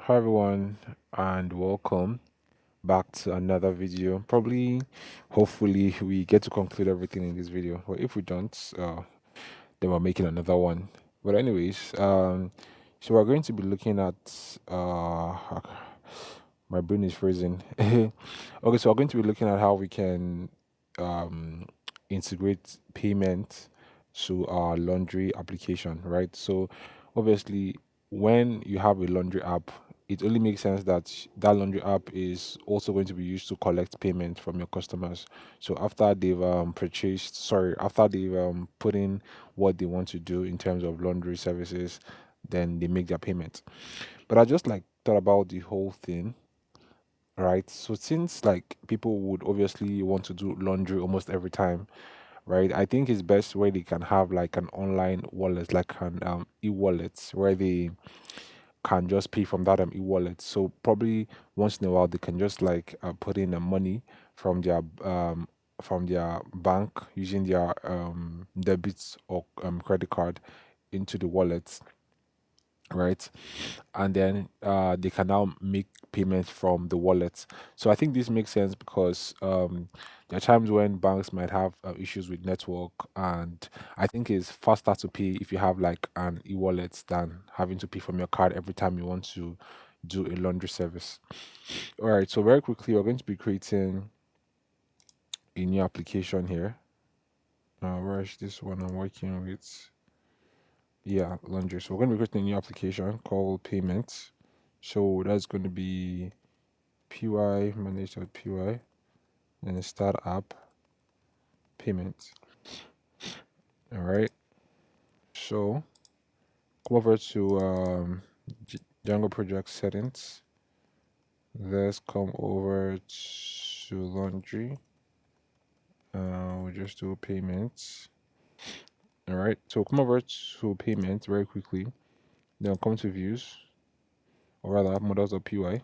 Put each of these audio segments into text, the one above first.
Hi everyone, and welcome back to another video. Probably, hopefully, we get to conclude everything in this video. But if we don't, then we're making another one. But anyways, so we're going to be looking at my brain is freezing. Okay, so we're going to be looking at how we can um integrate payment to our laundry application, right? So obviously, when you have a laundry app, it only makes sense that that laundry app is also going to be used to collect payment from your customers. So after they've after they've put in what they want to do in terms of laundry services, then they make their payment. But I just like thought about the whole thing, right? So since like people would obviously want to do laundry almost every time, right? I think it's best where they can have like an online wallet, like an e-wallet, where they can just pay from that e-wallet. So probably once in a while they can just like put in the money from their bank using their debits or credit card into the wallet, right? And then they can now make payments from the wallet. So I think this makes sense because there are times when banks might have issues with network, and I think it's faster to pay if you have like an e-wallet than having to pay from your card every time you want to do a laundry service. All right, so very quickly, we're going to be creating a new application here. Where is this one I'm working with? Yeah, laundry. So we're going to be creating a new application called payments. So that's going to be py manage.py and start app payment. All right. So come over to Django project settings. Let's come over to laundry. We'll just do payments. All right. So come over to payment very quickly. Then come to views, or rather models.py.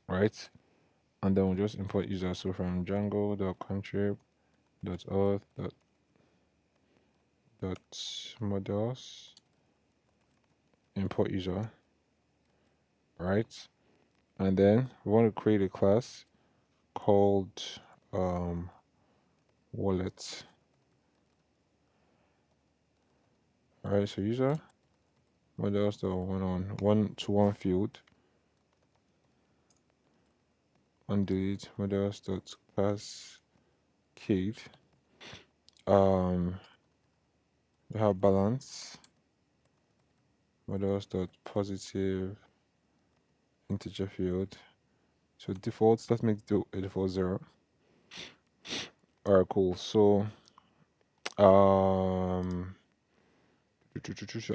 Right. And then we'll just import user. So from django.contrib.auth.models import user, right? And then we want to create a class called um, wallet. All right, so user models the one to one field on delete models dot cascade. We have balance models dot positive integer field. So defaults, let's make a default 0. All right, cool. So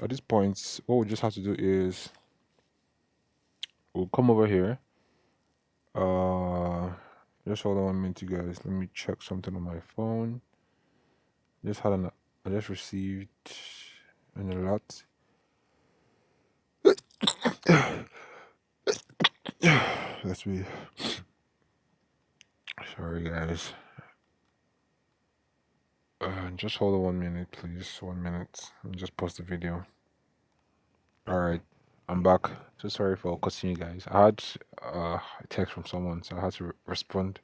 at this point, what we just have to do is we'll come over here. Just hold on 1 minute, you guys. Let me check something on my phone. I just received an alert. Let's be sorry, guys. Just hold on 1 minute, please. 1 minute. And just pause the video. All right, I'm back. So sorry for cutting you guys. I had a text from someone, so I had to respond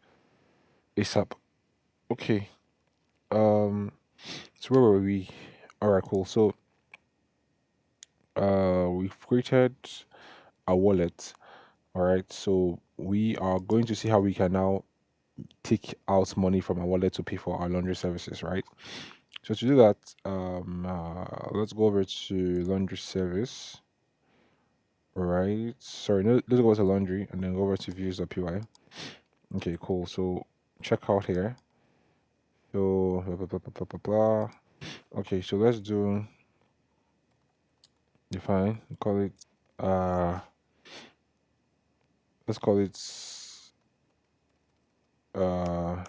ASAP. Okay. So where were we? All right, cool. So we've created a wallet. All right, so we are going to see how we can now take out money from our wallet to pay for our laundry services, right? So to do that, let's go over to laundry service. All right, sorry, no, let's go to laundry and then go over to views.py. Okay, cool. So check out here. So blah, blah, blah, blah, blah, blah, blah. Okay, so let's do define. Call it let's call it uh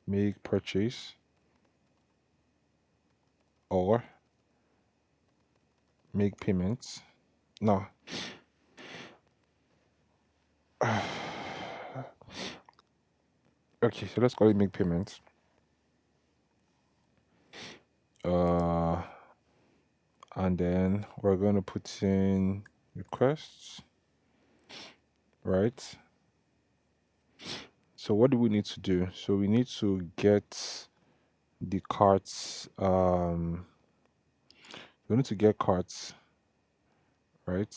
make purchase or make payments. No. Okay, so let's call it make payments. Uh, and then we're going to put in requests, right? So what do we need to do? So we need to get the carts. We need to get carts, right?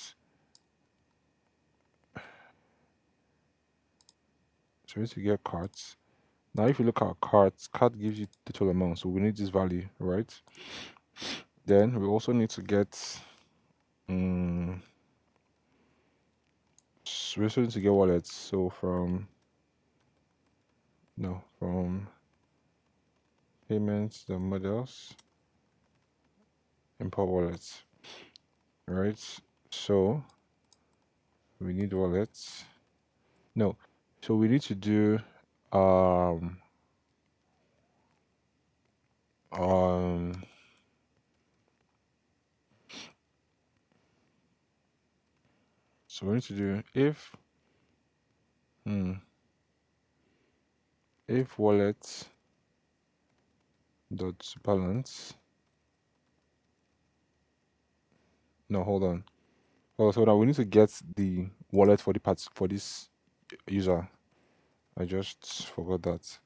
So we need to get carts. Now, if you look at carts, cart gives you the total amount. So we need this value, right? Then we also need to get. Um, we also need to get wallets. So from payments, the models, import wallets, right? So we need wallets. No, so we need to do um um so we need to do hmm, if wallet dot balance. No, hold on. So now we need to get the wallet for the parts for this user. I just forgot that.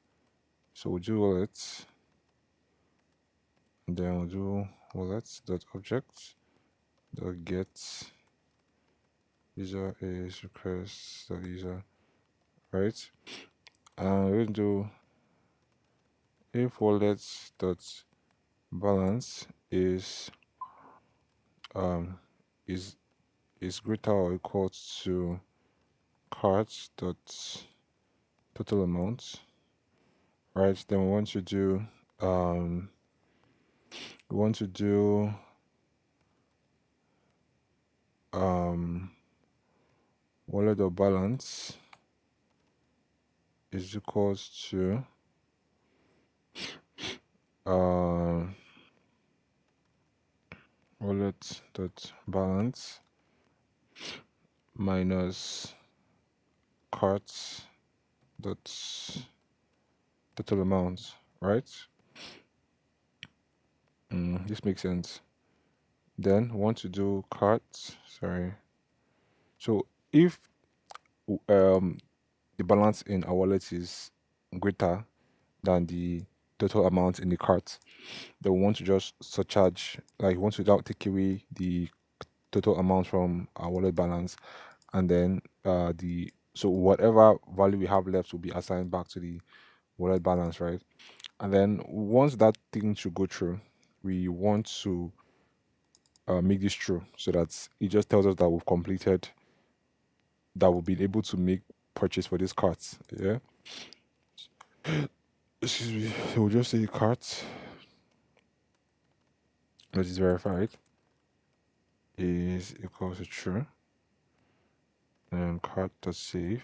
So we'll do wallet, and then we'll do wallet dot object dot get user is request dot user, right? And we'll do if wallet dot balance um is is greater or equal to cards dot total amount, right? Then um we want to do um wallet dot balance is equals to um wallet dot balance minus cards dot total amount, right? This makes sense. Then we want to do cards. Sorry. So if um the balance in our wallet is greater than the total amount in the cart, then we want to just surcharge, like we want to now take away the total amount from our wallet balance, and then the so whatever value we have left will be assigned back to the wallet balance, right? And then once that thing should go through, we want to make this true so that it just tells us that we've completed, that we've been able to make purchase for this cart. Yeah. Excuse me. So we'll just say cart, which is verified, is equals to true. And cart.save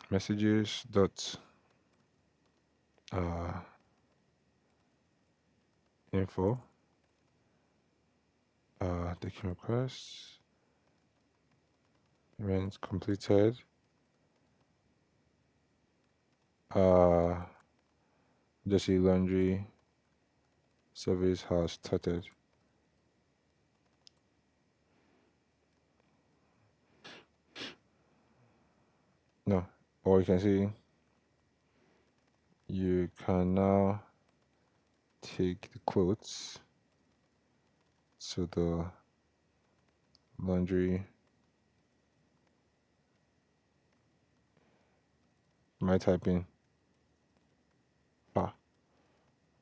messages dot uh info taking requests, events completed, uh Jesse Laundry service has started. No, or you can see you can now take the clothes to the laundry. My type in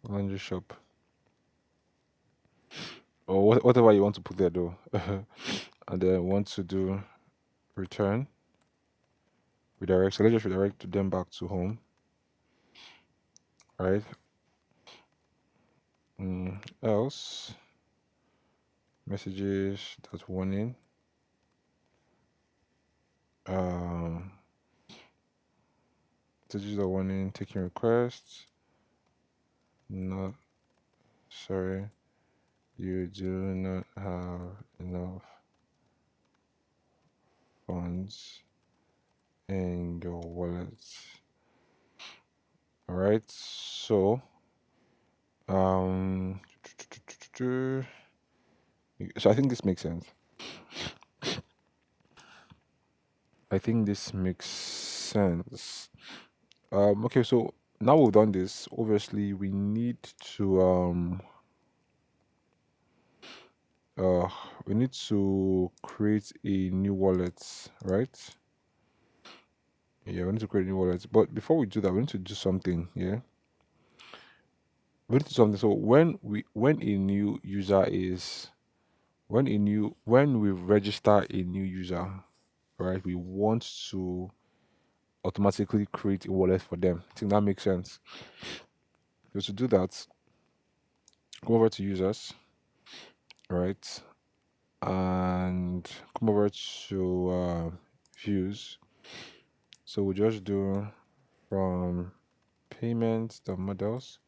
laundry shop or whatever you want to put there though. And then want to do return redirect. So let's just redirect them back to home, right? Else messages that warning. Um, messages that warning taking requests. Not sorry, you do not have enough funds in your wallet. All right, so um, we So I think this makes sense. I think this makes sense. Okay, so now we've done this, obviously we need to uh we need to create a new wallet, right? Yeah, we need to create a new wallet. But before we do that, we need to do something. Yeah, we need to do something. So when a new user is when we register a new user, right? We want to automatically create a wallet for them. I think that makes sense. So to do that, go over to users, right? And come over to views. So we'll just do from payments, the models,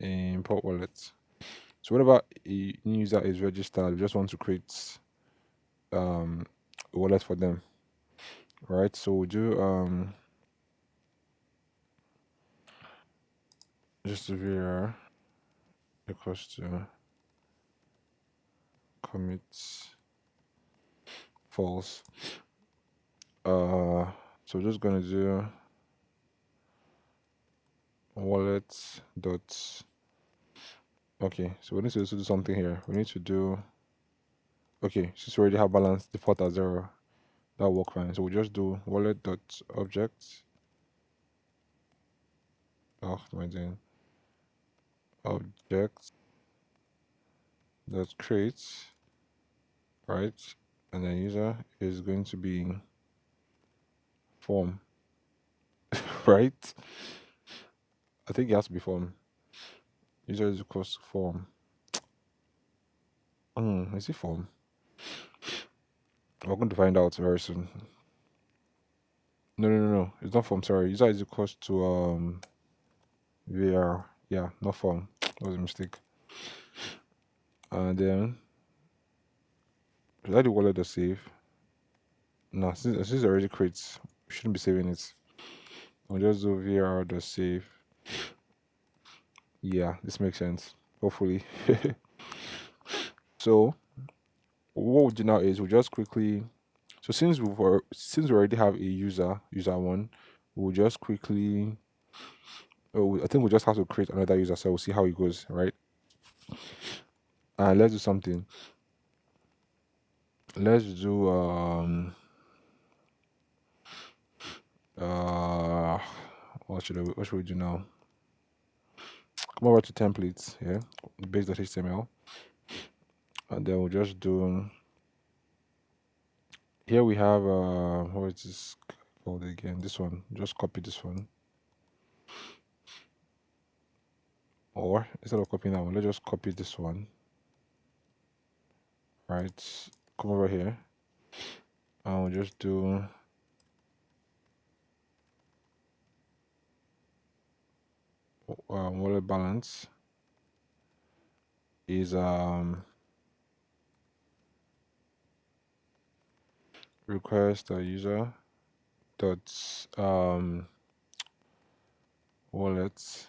import wallets. So whenever a new user is registered, we just want to create um, a wallet for them, right? So we'll do just a var equals to commit false. So we're just gonna do wallet dot. Okay, so we need to also do something here. We need to do. Okay, since we already have balance default at 0, that'll work fine. So we'll just do wallet dot object. Oh, my doing? Object that creates, right? And then user is going to be form, right? I think it has to be form. User is equals to form. Is it form? We're going to find out very soon. No. It's not form. Sorry, user is equals to var. Yeah, not form. That was a mistake. And then should I do wallet or save? No, since it already creates, we shouldn't be saving it. I'll just do var dot save. Yeah, this makes sense. Hopefully. So what we'll do now is we'll just quickly. So since we already have a user one, we'll just quickly. Oh, I think we'll just have to create another user, so we'll see how it goes, right? And let's do something. Let's do uh what should we do now? Come over to templates, yeah, base.html, and then we'll just do. Here we have what is this called again? This one. Just copy this one. Or instead of copying that one, let's just copy this one. Right. Come over here. And we'll just do wallet balance is request a user dot wallet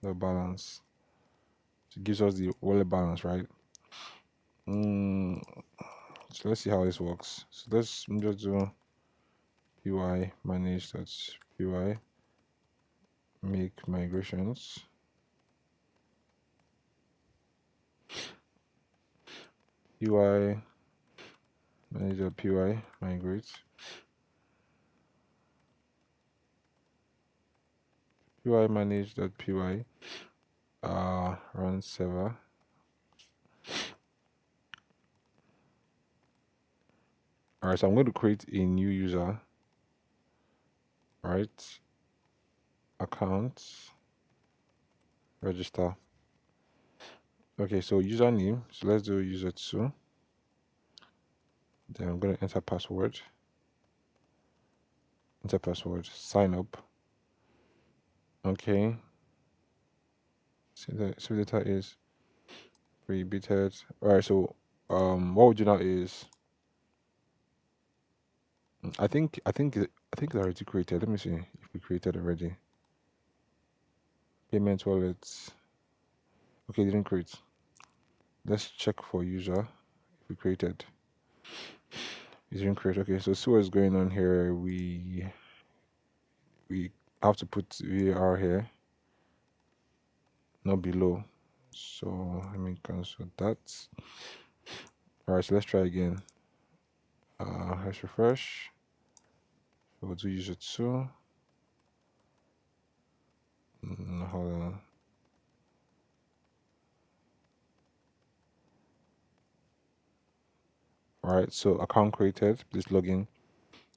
the balance. It gives us the wallet balance, right? So let's see how this works. So let's just do py manage dot py make migrations. Py manage dot py migrate. Py manage dot py run server. Alright, so I'm going to create a new user, right? Account, register. Okay, so username. So let's do user2. Then I'm going to enter password. Enter password. Sign up. Okay. See the data is prohibited. Alright, so what we do now is I think it's already created. Let me see if we created already. Payment wallets. Okay, didn't create. Let's check for user if we created. Is in create. Okay, so see what's going on here. We have to put VAR here, not below. So let me cancel that. All right, so let's try again. Let's refresh. So we'll do user two. Hold on. All right, so account created. Please log in.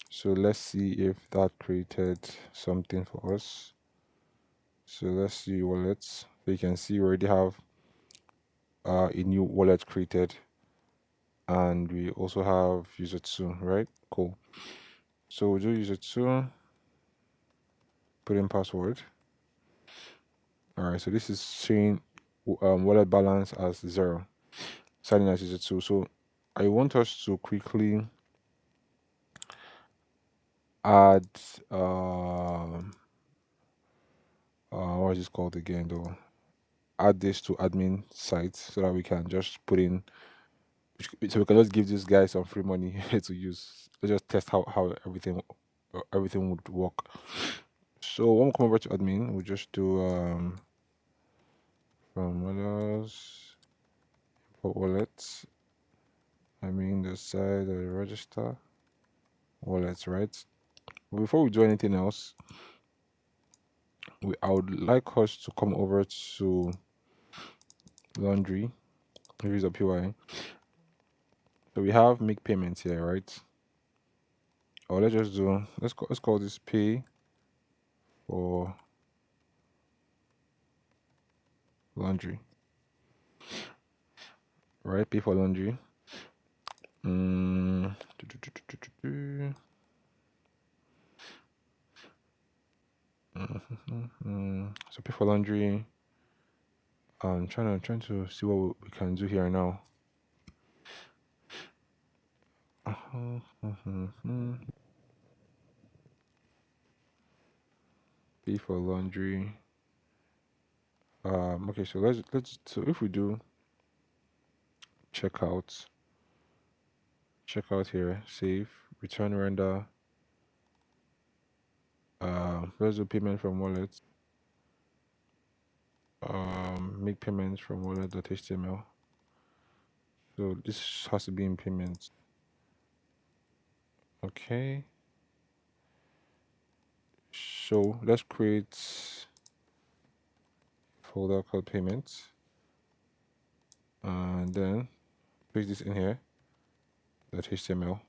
So let's see if that created something for us. So let's see wallets. So you can see we already have a new wallet created, and we also have user two, right? Cool. So we'll do user two, put in password. All right, so this is showing wallet balance as 0, signing as user two. So I want us to quickly add what is this called again though? Add this to admin site so that we can just put in, so we can just give this guy some free money to use. Let's just test how everything would work. So when we come over to admin, we'll just do from wallets, import wallets. I mean the side of the register wallets, right? But before we do anything else, I would like us to come over to laundry, use a PY. So we have make payments here, right? Or let's just do let's call this pay for laundry, right? Pay for laundry. Mm, So pay for laundry. I'm trying to see what we can do here now. Pay for laundry. Okay, so so if we do checkout, checkout here, save, return render. Let's do payment from wallet. Make payments from wallet.html. So this has to be in payments. Okay. So let's create folder called payments, and then paste this in here. .html.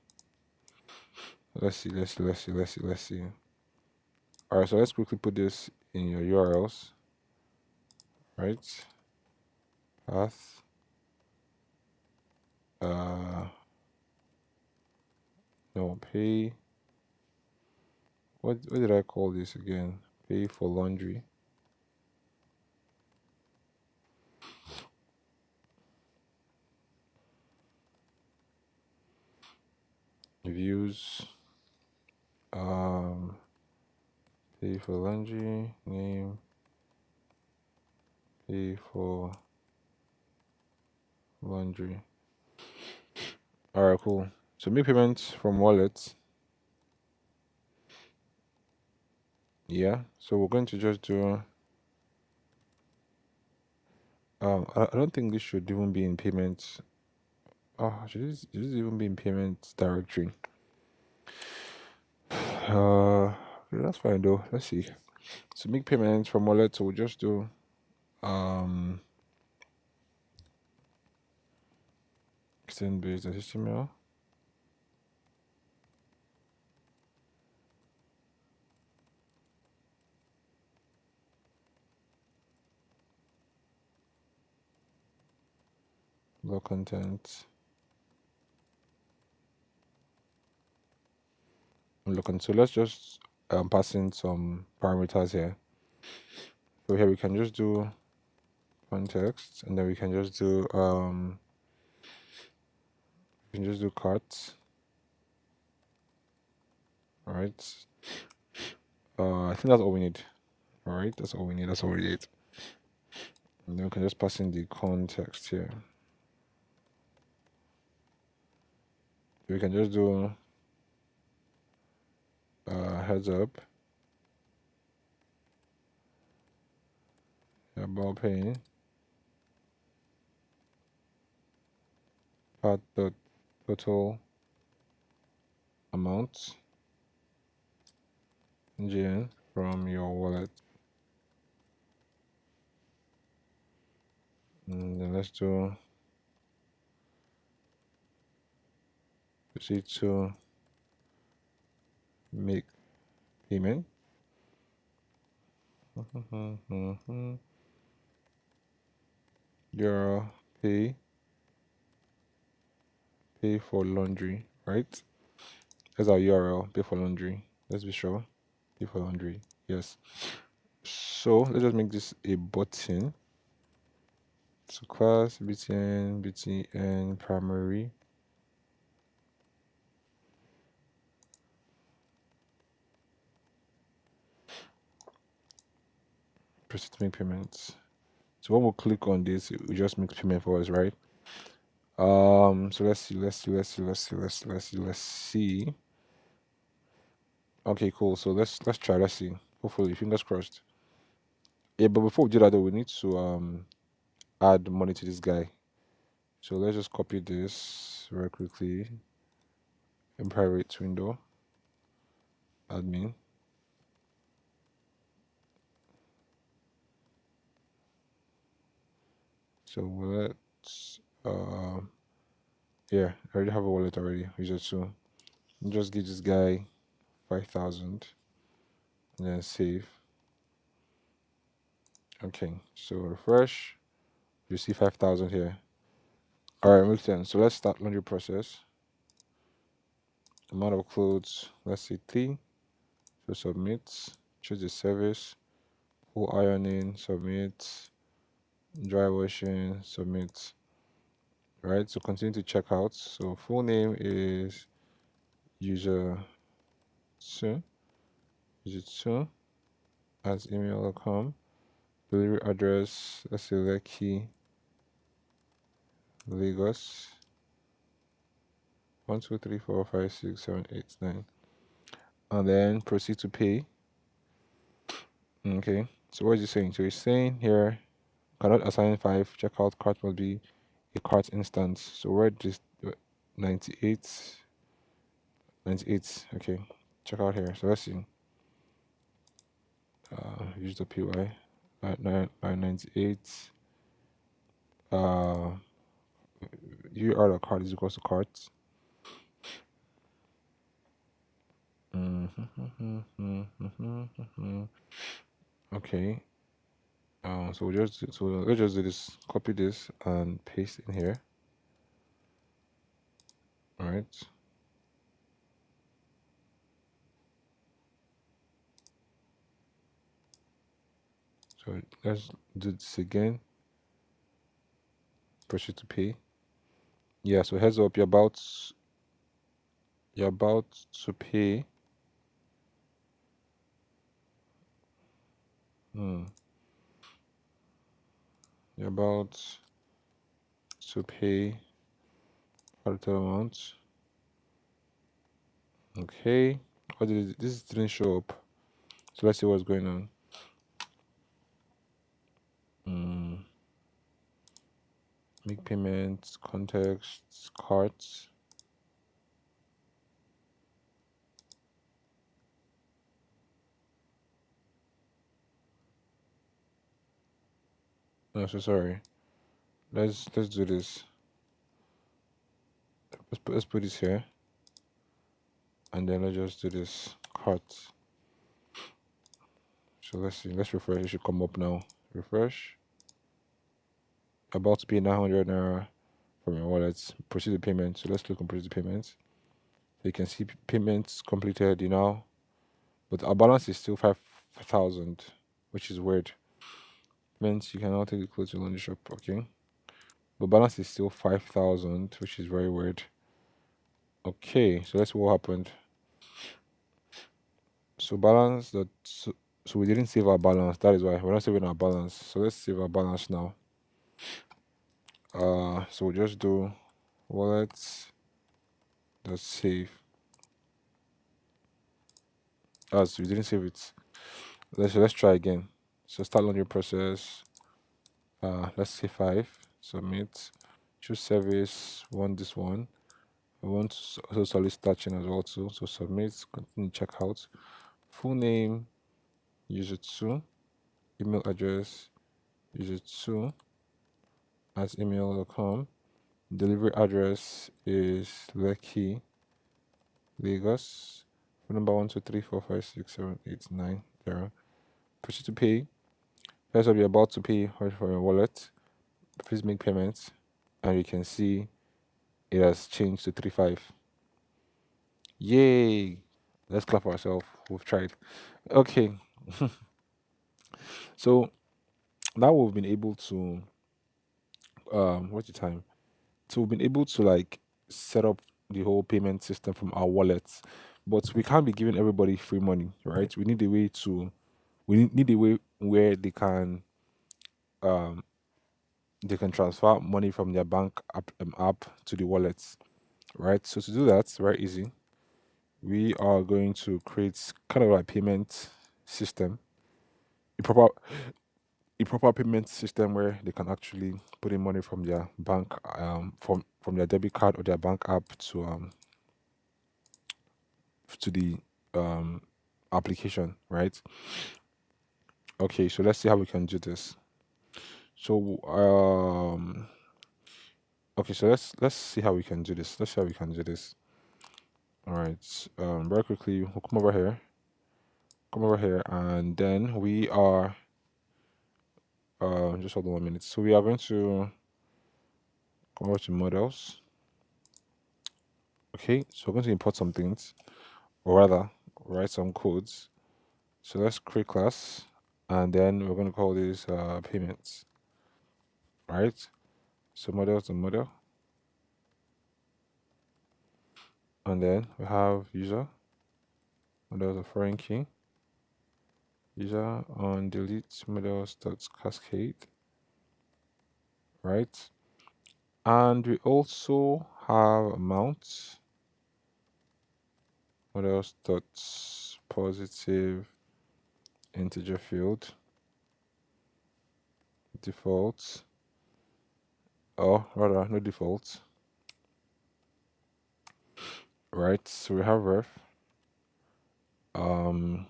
Let's see. All right, so let's quickly put this in your URLs, right? Path. No, pay. What did I call this again? Pay for laundry. Views. Pay for laundry. Name. Pay for laundry. All right, cool. So make payments from wallet. Yeah. So we're going to just do. I don't think this should even be in payments. Oh, should this even be in payments directory? Okay, that's fine though. Let's see. To make payments from wallet, so we'll just do um extend based HTML. Low content. So let's just pass in some parameters here. So here we can just do context, and then we can just do carts. All right. I think that's all we need. All right, that's all we need. That's all we need. And then we can just pass in the context here. We can just do heads up about paying at the total amount in GN from your wallet. And then let's do proceed to make payment. Your pay for laundry, right? That's our URL, pay for laundry. Let's be sure. Pay for laundry. Yes. So let's just make this a button. So class btn primary. Proceed to make payments. So when we click on this, it will just make payment for us, right? So let's see. Okay, cool. So let's try. Let's see. Hopefully, fingers crossed. Yeah, but before we do that, though, we need to add money to this guy. So let's just copy this very quickly in private window, admin. So let's yeah, I already have a wallet already. We just give this guy 5,000 and then save. Okay, so refresh. You see 5,000 here. All right, makes sense. So let's start laundry process. Amount of clothes, let's say 3. So submit. Choose the service. Full ironing, submit. Dry washing, submit. Right, so continue to check out. So full name is user soon. User soon at email.com. Delivery address, let's say Lekki, Lagos. 1, 2, 3, 4, 5, 6, 7, 8, 9. And then proceed to pay. Okay. So what is it saying? So it's saying here cannot assign 5. Checkout cart must be a cart instance. So where this 98. 98. Okay. Check out here. So let's see. Use the PY. 998. URL of cart is equals to cart. Okay. So let's just do this. Copy this and paste in here. All right. So let's do this again. Proceed to pay. Yeah. So heads up, you're about to pay. You're about to pay for the total amount. Okay. This didn't show up. So let's see what's going on. Make payments, context, cards. No, so sorry. Let's do this. Let's put this here, and then let's just do this cards. So let's see. Let's refresh. It should come up now. Refresh. About to pay 900 naira from your wallet. Proceed the payment. So let's click on proceed the payments. So you can see payments completed. But our balance is still 5,000, which is weird. Means you can now take the clothes to the laundry shop. Okay. But balance is still 5,000, which is very weird. Okay, so let's see what happened. So balance that so we didn't save our balance. That is why we're not saving our balance. So let's save our balance now. So we'll just do wallets Let's save. Oh, so we didn't save it. Let's try again. So start laundry process. Let's say 5. Submit. Choose service. Want this one. I want to also solicit touching as well too. So submit. Continue checkout. Full name. User 2. Email address. User 2 at email.com. Delivery address is Lekki, Lagos. Phone number 123456789. Proceed to pay. First of all, you're about to pay for your wallet. Please make payments, and you can see it has changed to 35. Yay! Let's clap for ourselves. We've tried. Okay, so now we've been able to what's the time? So we've been able to like set up the whole payment system from our wallets, but we can't be giving everybody free money, right? We need a way where um they can transfer money from their bank app to the wallets, right? So to do that, it's very easy. We are going to create kind of like payment system, a proper a proper payment system where they can actually put in money from their bank from their debit card or their bank app to the um application, right? Okay, so let's see how we can do this. So okay, so let's see how we can do this. Let's see how we can do this. All right. Very quickly, we'll come over here. Come over here, and then we are just hold on 1 minute. So we are going to come over to models. Okay, so we're going to import some things, or rather, write some codes. So let's create class, and then we're going to call this payments. Right. So models the model, and then we have user. Models a foreign key. User on delete models dot cascade. Right. And we also have amount. Models dot positive integer field default, or rather no default, right? So we have ref um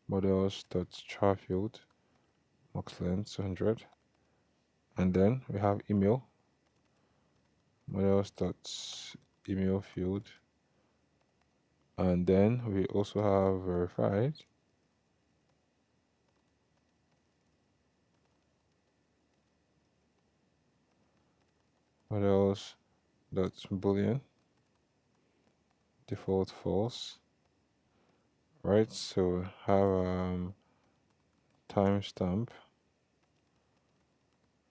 models dot char field max length 200, and then we have email models dot email field, and then we also have verified models dot boolean default false, right? So we have timestamp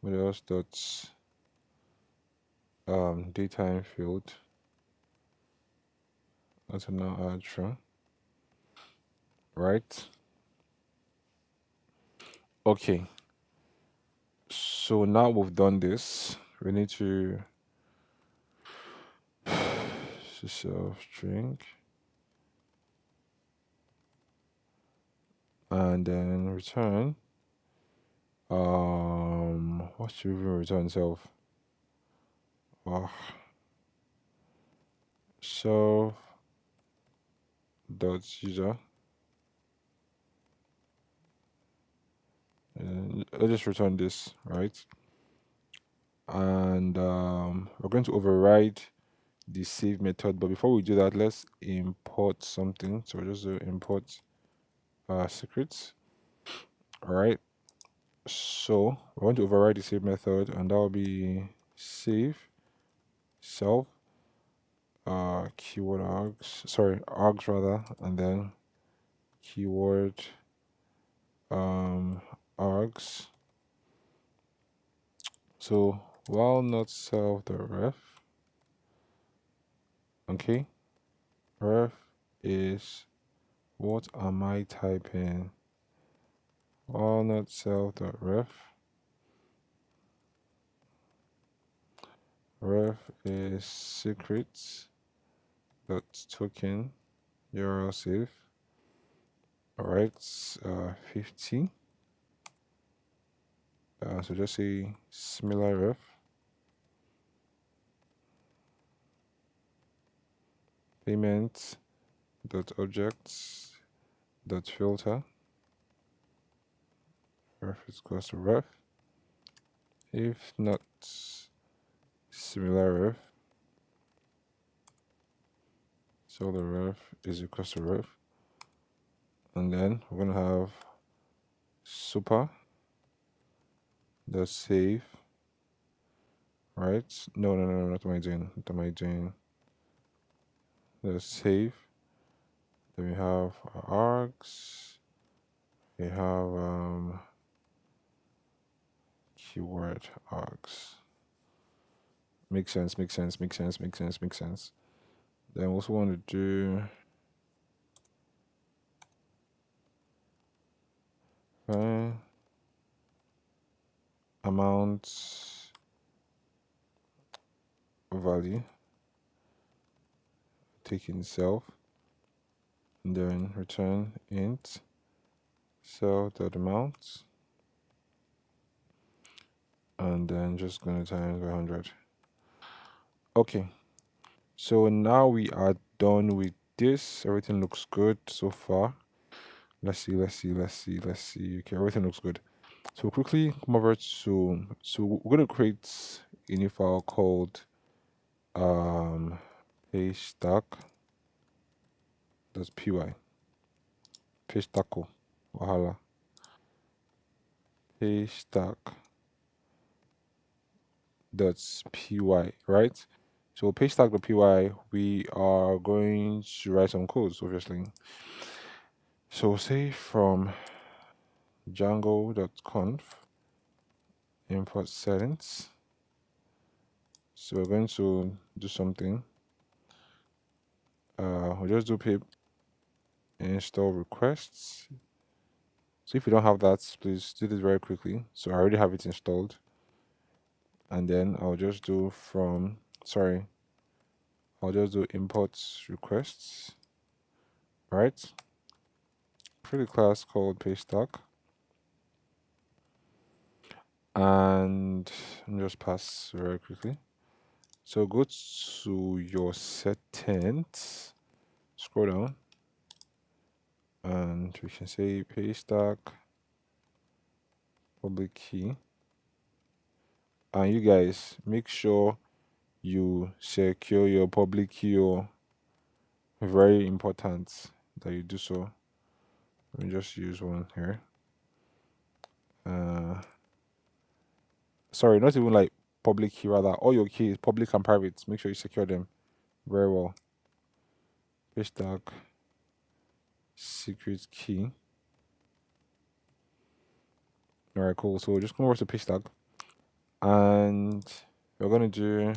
models dot daytime field. That's now add true, right? Okay, so now we've done this, we need to self string and then return. What should we return self? Oh, self dot user. And let's just return this, right? And we're going to override the save method. But before we do that, let's import something. So we'll just do import secrets. All right. So we're going to override the save method, and that will be save self keyword args. Sorry, args rather, and then keyword um args. So while not self the ref, okay, ref is what am I typing? While not self the ref is secrets, dot token URL save. All right, 50. So just say similar ref payment dot objects dot filter ref is equals to ref. If not similar ref, so the ref is equals to ref, and then we're gonna have super dot save. Right? No, no, no, no. What am I doing? What am I doing? Let's save. Then we have our args. We have keyword args. Makes sense, makes sense, makes sense, makes sense, makes sense. Then we also want to do amount value taking self, and then return int sell dot amount, and then just gonna times by 100. Okay, so now we are done with this. Everything looks good so far. Let's see, let's see, let's see, let's see. Okay, everything looks good. So quickly come over to, so we're gonna create a new file called um paystack.py. Paystack. Wahala. Paystack.py, right? So paystack.py, we are going to write some codes, obviously. So say from Django.conf import settings. So we're going to do something. We'll just do pip install requests. So if you don't have that, please do this very quickly. So I already have it installed. And then I'll just do I'll just do import requests. Right? Create a class called paystack. And just pass very quickly. So go to your settings, scroll down, and we can say paystack public key. And you guys make sure you secure your public key. Very important that you do so. Let me just use one here. Sorry, not even like public key, rather all your keys, public and private. Make sure you secure them very well. Paystack secret key. All right, cool. So just come over to paystack, and we're gonna do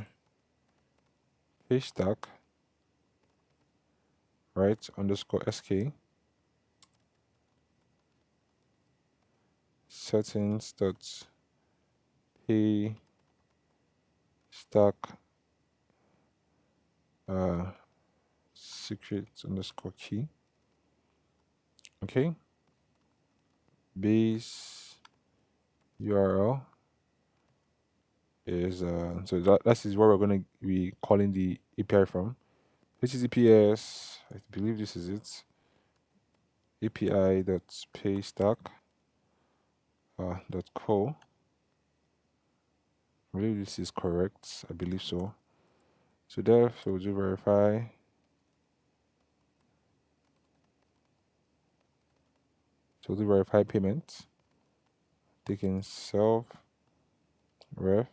paystack right underscore sk settings dot paystack secret underscore key. Okay. Base URL is so that is where we're gonna be calling the API from. HTTPS, I believe this is it. API.paystack .co. I believe this is correct. I believe so. So there, so we'll do verify. So we'll do verify payment. Taking self ref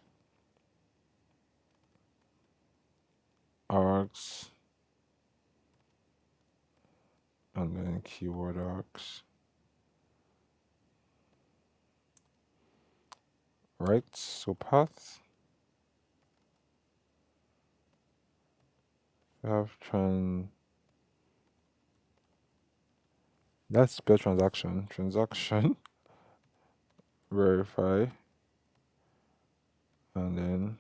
args and then keyword args. Right, so path. We have that's spell transaction. Transaction verify and then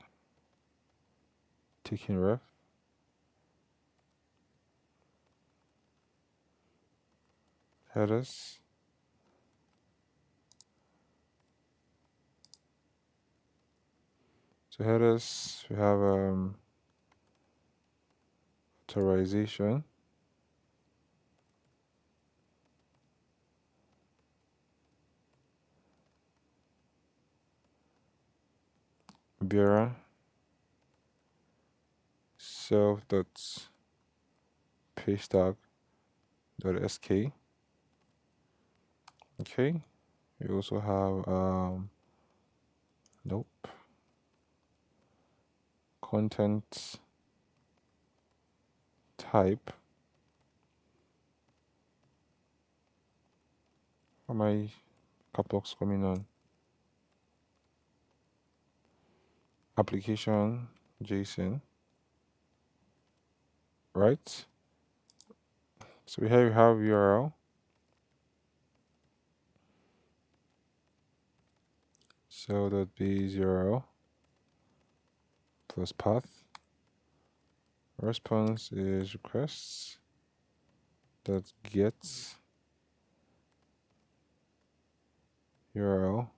taking ref headers. So headers, we have authorization, bearer, self dot page tag dot sk. Okay. We also have nope, content type. How my caps locks coming on? Application JSON, right? So here we have URL. So that base URL plus path. Response is requests that get URL.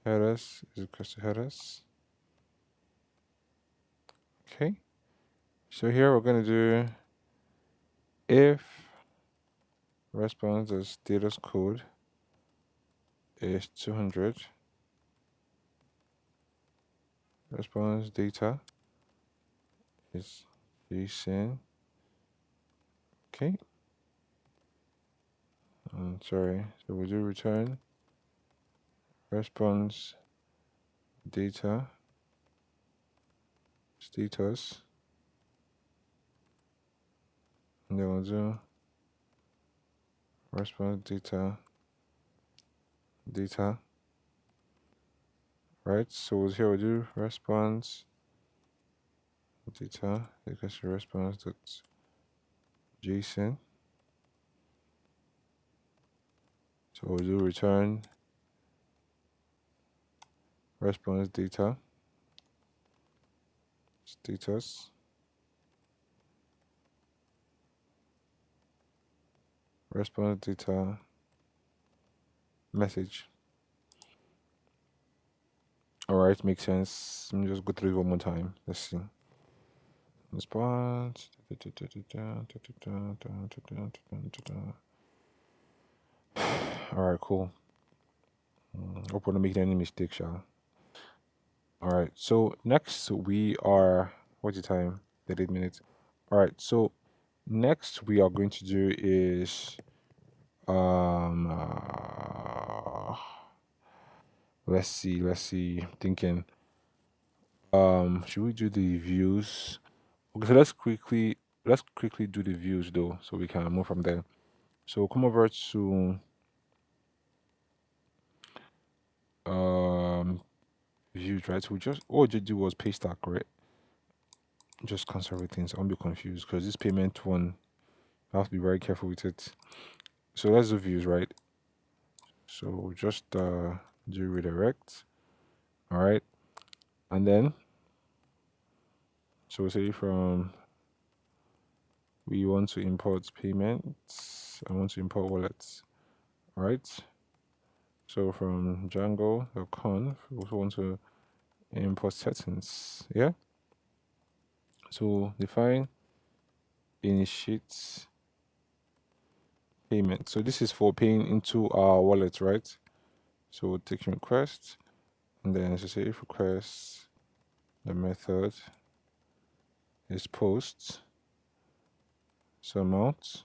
Headers is request to headers. Okay. So here we're gonna do if response as status code is 200. Response data is JSON. Okay. Sorry. So we do return response data status, and then we'll do response data, right? So here we'll do response data equals to response dot JSON. So we'll do return response data status, response data message. All right, makes sense. Let me just go through it one more time. Let's see. Response. All right, cool. Hope we're not making any mistakes, y'all. All right, so next we are, what's the time? 38 minutes. All right, so next we are going to do is um let's see, I'm thinking should we do the views? Okay, so let's quickly do the views though, so we can move from there. So come over to um views, right? So we just all we just do was pay stack, right? Just cancel everything. So I won't be confused because this payment one, I have to be very careful with it. So let's do views, right? So just do redirect. All right. And then so say from we want to import payments. I want to import wallets. All right. So from Django.conf, we also want to import settings. Yeah. So define initiate payment. So this is for paying into our wallet, right? So we'll take request and then so say if request the method is post so amount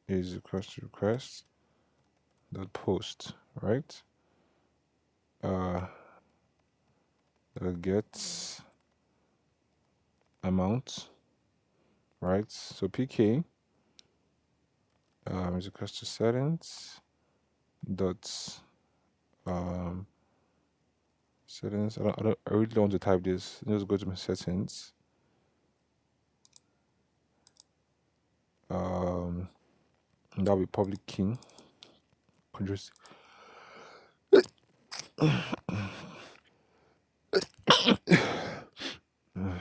is request dot post, right? Uh get amount, right? So PK is equals to settings dot um settings. I really don't want to type this. Just go to my settings. That'll be public key. Just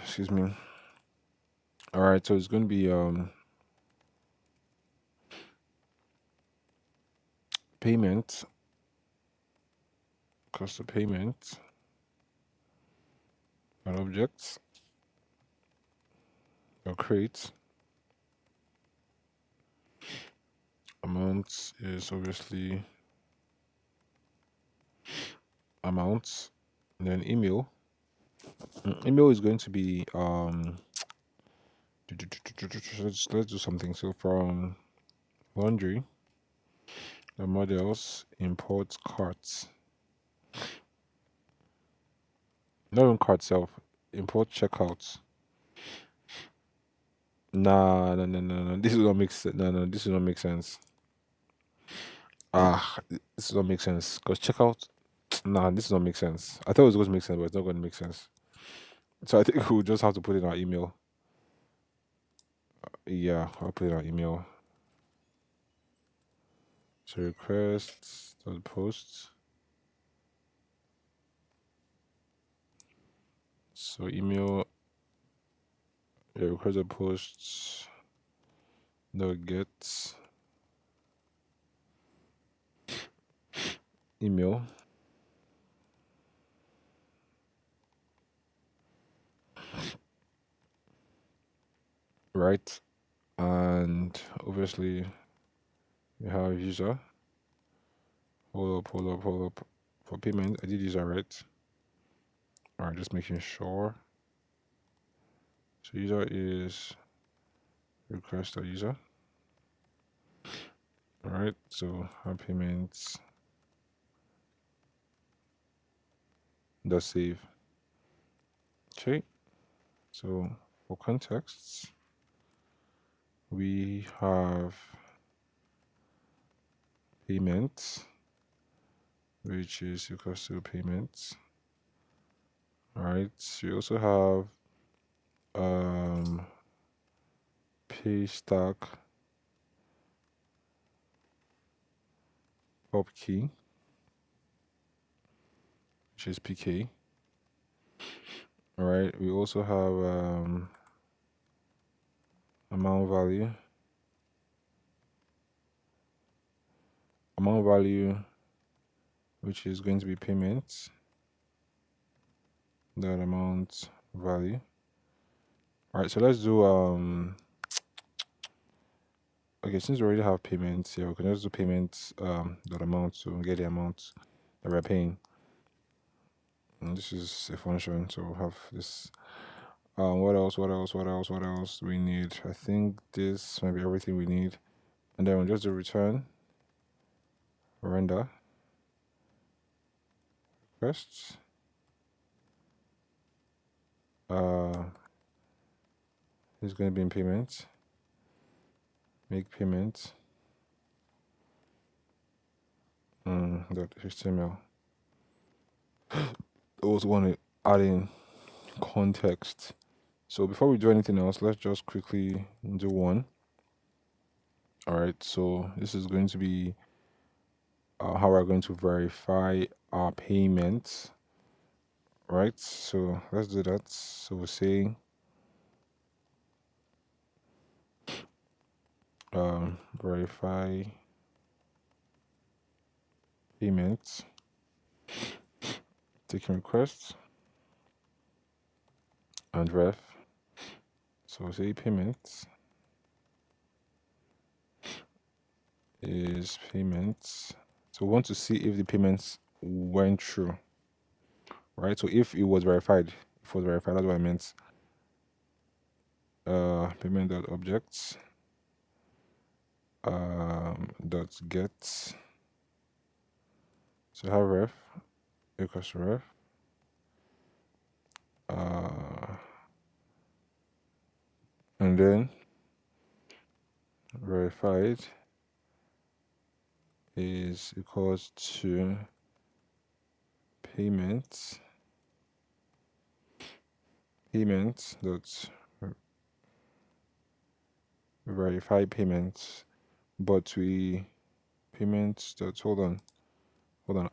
excuse me. All right, so it's going to be payment, cost of payment, an object, or create. Amount is obviously amount. And then email. Email is going to be let's do something. So from laundry, the models import carts. Not even cart self, import checkouts. Nah, no, no, no, no. This will not make sense. No, no, this will not make sense. This will not make sense. Because checkout, nah, this will not make sense. I thought it was going to make sense, but it's not going to make sense. So I think we'll just have to put in our email. Yeah, I'll put in our email. So request dot post. So email, yeah, request dot post dot get email, right? And obviously we have user. Hold up. For payment, I did user right. All right, just making sure. So user is request a user. All right, so our payments dot save. Okay, so for contexts, we have payments, which is equals to payments. All right, so we also have pay stack pop key, which is PK. All right, we also have amount value, which is going to be payments, that amount value. All right, so let's do okay, since we already have payments here, we can just do payments that amount to get the amount that we're paying. And this is a function, so we'll have this. What else we need? I think this might be everything we need. And then we'll just do return, render, requests. It's going to be in payments. Make payment. Dot HTML. I also want to add in context. So before we do anything else, let's just quickly do one. All right, so this is going to be how we're going to verify our payments, right? So let's do that. So we're saying verify payments, taking requests and ref. So we'll say payments is payments. So we want to see if the payments went through, right? So if it was verified, that's what I meant. Payment dot objects dot get. So have ref equals to ref. And then verified is equals to payments dot verify payments, but we payments dot hold on,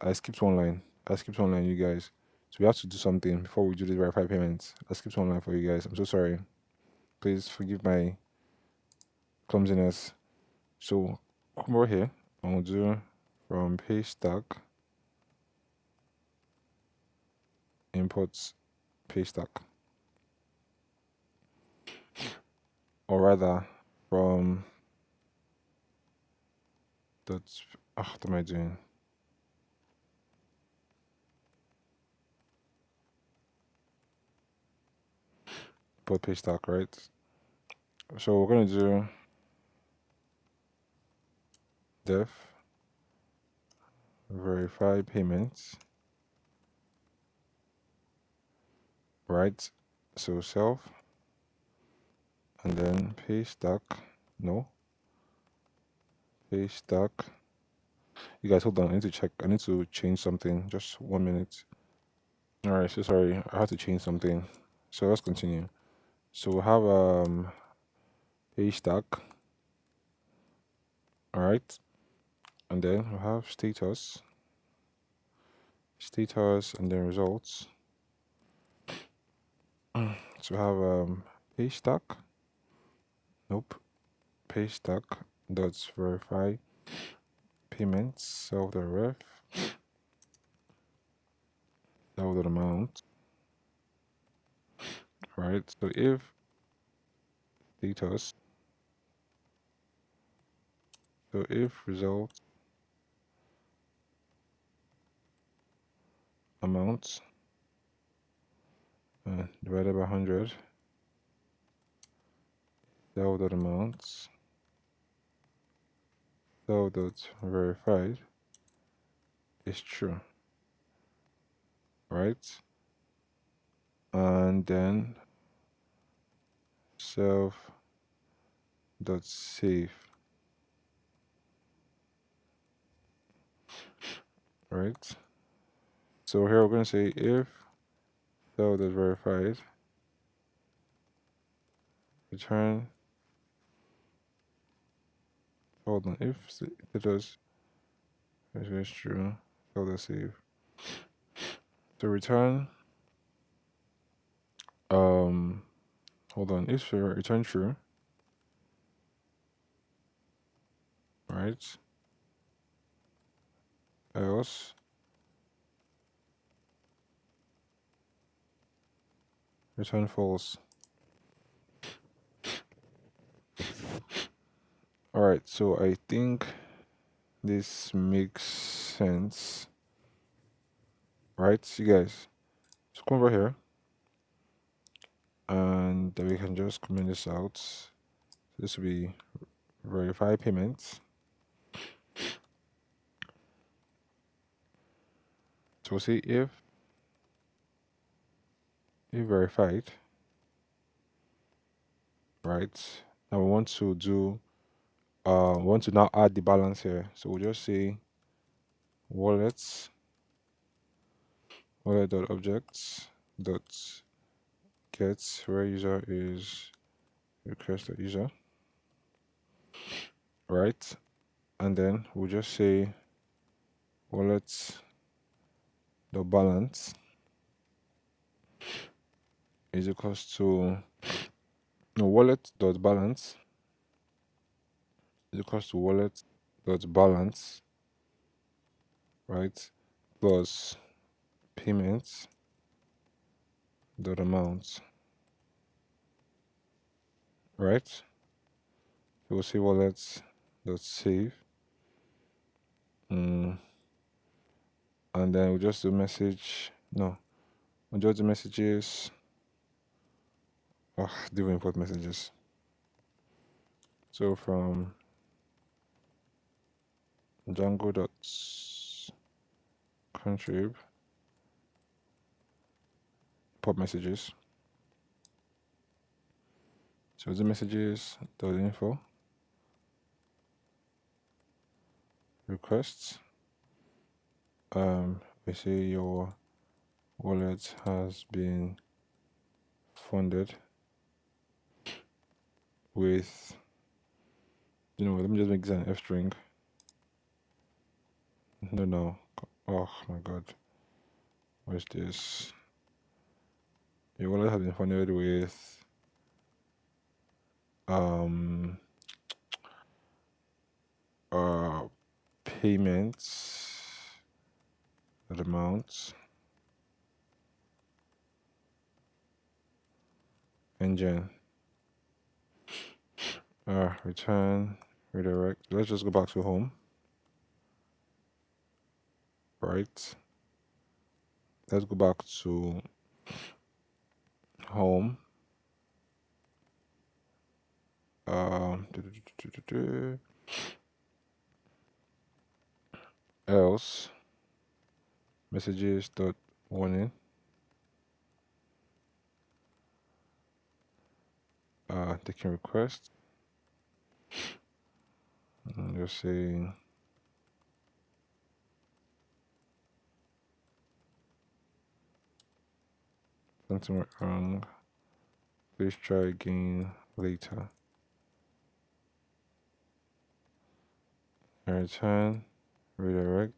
I skipped one line, you guys. So we have to do something before we do the verify payments. I skipped one line for you guys. I'm so sorry, please forgive my clumsiness. So come over here. I'll do from pay stack imports pay stack, or rather from that's what am I doing? Import pay stack, right? So we're gonna do def verify payments, right? So self and then pay stack. No, pay stack. You guys hold on. I need to check. I need to change something. Just 1 minute. All right. So sorry. I had to change something. So let's continue. So we have pay stack. All right. And then we have status, and then results. So we have pay stack. Nope. Pay stack dots verify payments self the ref self the amount. Right. So if status, so if result amount divided by 100 self dot amounts self dot verified is true, right? And then self dot save, right? So here we're going to say if self dot verified return, hold on, if status is true self dot save, so return hold on, if return true, right? Else return false. All right, so I think this makes sense, right? You guys, so come over here and then we can just comment this out. This will be verify payments. So we'll say if verified, right? Now we want to do we want to now add the balance here. So we'll just say wallets wallet dot objects dot get where user is request dot user, right? And then we'll just say wallet dot balance is equals to no wallet dot balance is equals to wallet dot balance, right? Plus payments dot amount, right? So we'll say wallet dot save, and then we'll just do message. No, we'll just do messages. Oh, do import messages. So from Django dot contrib import messages. So the messages dot info requests. We say your wallet has been funded with, let me just make this an F string. No. Oh my god. What is this? Your wallet has been funded with um uh payments amount engine return redirect. Let's just go back to home, right? Let's go back to home. Do, do, do, do, do, else messages dot warning taking request. Just saying something went wrong. Please try again later. Return redirect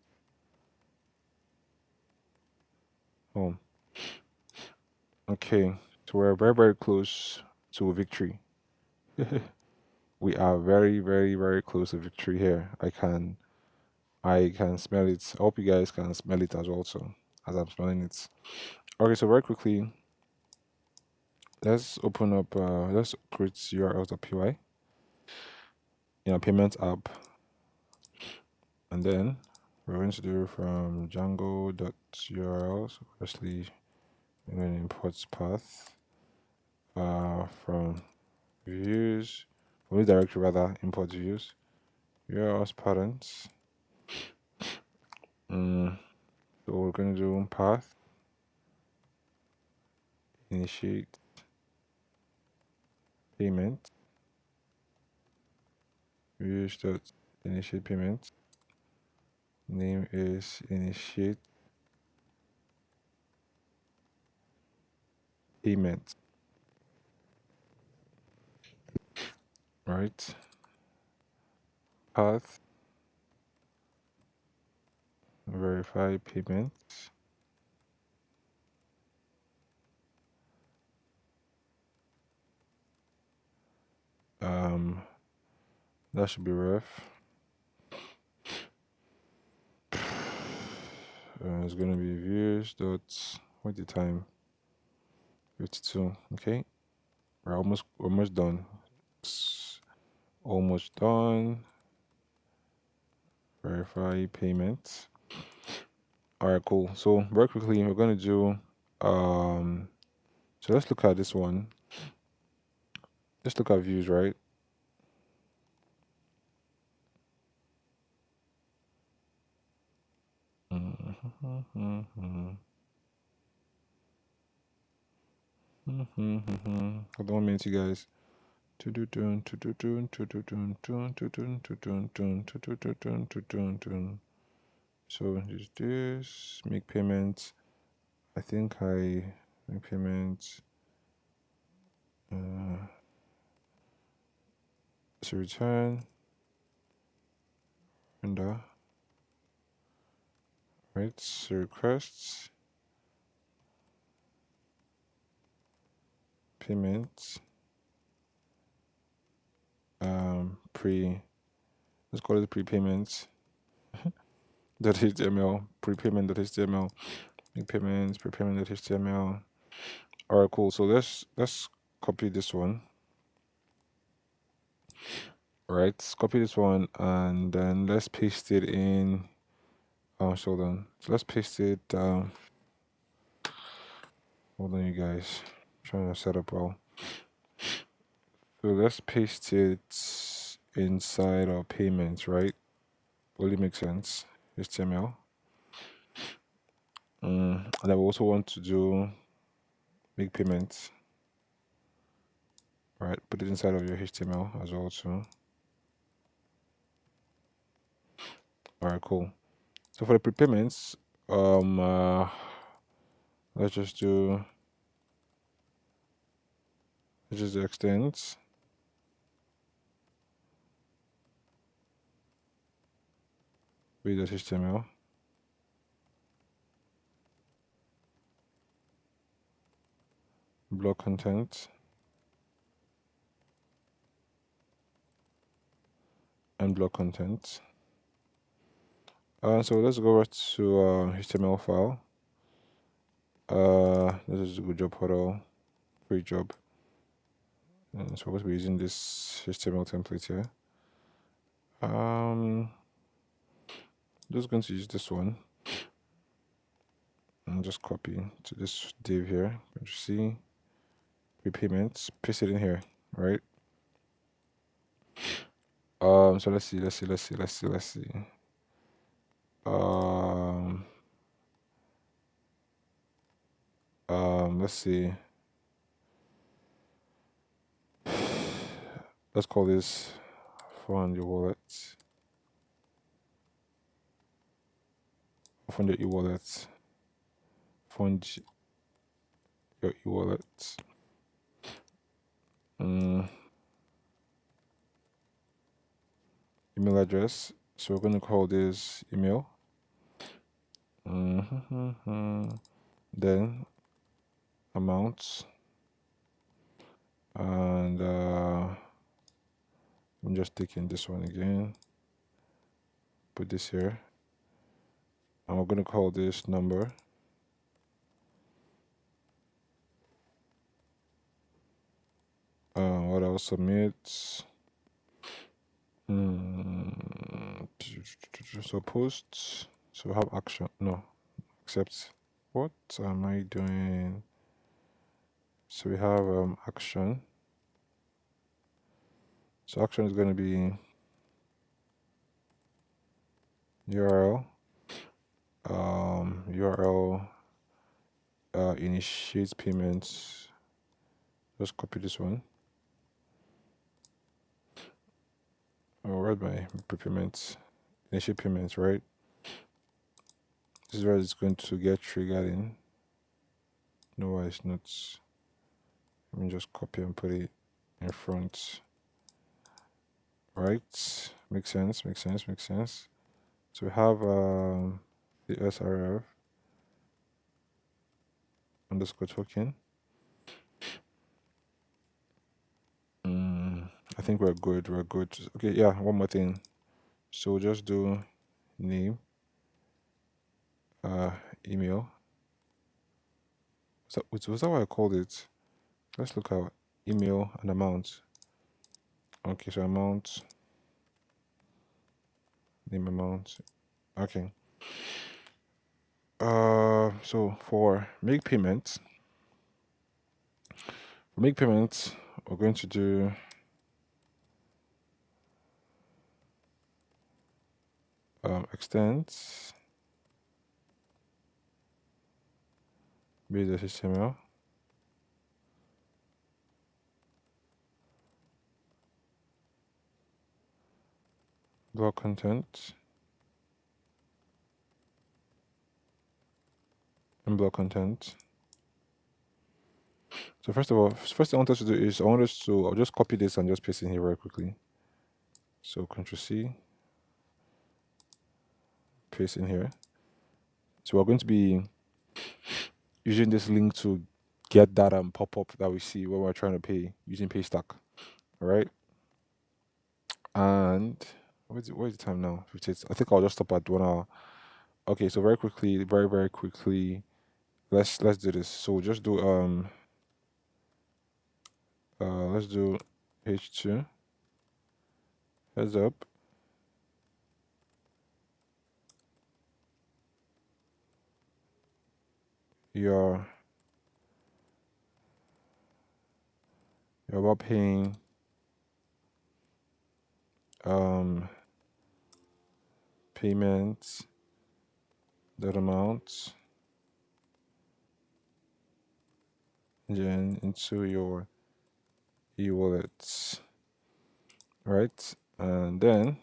home. Okay, so we're very very close to victory. We are very very very close to victory here. I can smell it. I hope you guys can smell it as well, so as I'm smelling it. Okay, so very quickly, let's open up. Let's create urls.py in a payment app, and then we're going to do from Django.urls. Firstly, we're going to import path from views. From this directory, rather, import views. URLs patterns. So we're going to do path initiate payment. Views dot initiate payment. Name is initiate payment, right? Path verify payment. Um, that should be ref. It's gonna be views dot what the time 52. Okay, we're almost done. It's almost done. Verify payment. All right, cool. So very quickly, we're gonna do so let's look at this one. Let's look at views, right? I don't mean to guys. So is this make payments? I think I make payments. So return render right. So requests payments pre. Let's call it prepayments. .html prepayment.html make payments prepayment.html. All right, cool. So let's copy this one. Right, let's copy this one and then let's paste it in. Oh, so hold on. So let's paste it. Hold on, you guys. I'm trying to set up well. So let's paste it inside our payments, right? Will it make sense? HTML. And I also want to do make payments. Right, put it inside of your HTML as well too. All right, cool. So for the prepayments, let's just do extends with.html. Block content. and block content. So let's go over to HTML file. This is a good job portal, free job. And so we're be using this HTML template here. Just going to use this one and just copy to this div here. You see repayments, paste it in here, right? So let's see. Um, let's see. Let's call this fund your wallet. Fund your e-wallet. Fund your e-wallet. Email address. So we're going to call this email. Then amounts. And I'm just taking this one again. Put this here. And we're going to call this number. What else? Submit. So post. So have action. No, accept. What am I doing? So we have action. So action is going to be URL. URL initiate payments. Just copy this one. Write my prepayments. Initiate payments, right? This is where it's going to get triggered in. No, why it's not. Let me just copy and put it in front. Right? Makes sense. So we have the SRF underscore token. I think we're good. Okay, yeah, one more thing. So we'll just do name, email. Was that what I called it? Let's look at email and amount. Okay, so amount, name amount. Okay. So for make payments, we're going to do extend base HTML. Block content and block content. So first thing I want us to do is I'll just copy this and just paste it in here very quickly. So Ctrl C, paste in here. So we're going to be using this link to get that pop-up that we see when we're trying to pay using Paystack. All right. And where's the time now? 58. I think I'll just stop at 1 hour. Okay, so very quickly, very quickly, let's do this. So we'll just do let's do H2. Heads up. You're about paying payments that amount then into your e-wallets, right? And then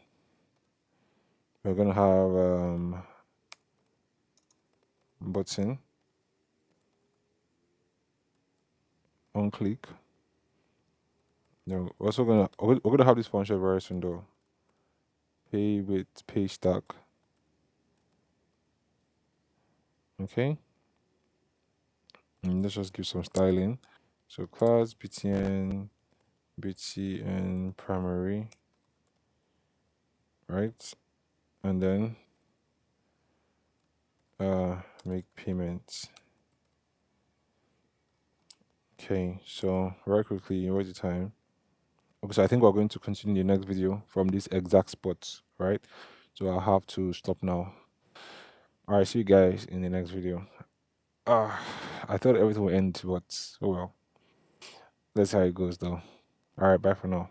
we're gonna have button on click. No, we're gonna have this function very soon though. Pay with Paystack. Okay. And let's just give some styling. So class btn primary right? And then make payments. Okay, so very quickly, what's the time? Okay, so I think we're going to continue the next video from this exact spot, right? So I'll have to stop now. All right, see you guys in the next video. Ah, I thought everything would end, but oh well. That's how it goes, though. All right, bye for now.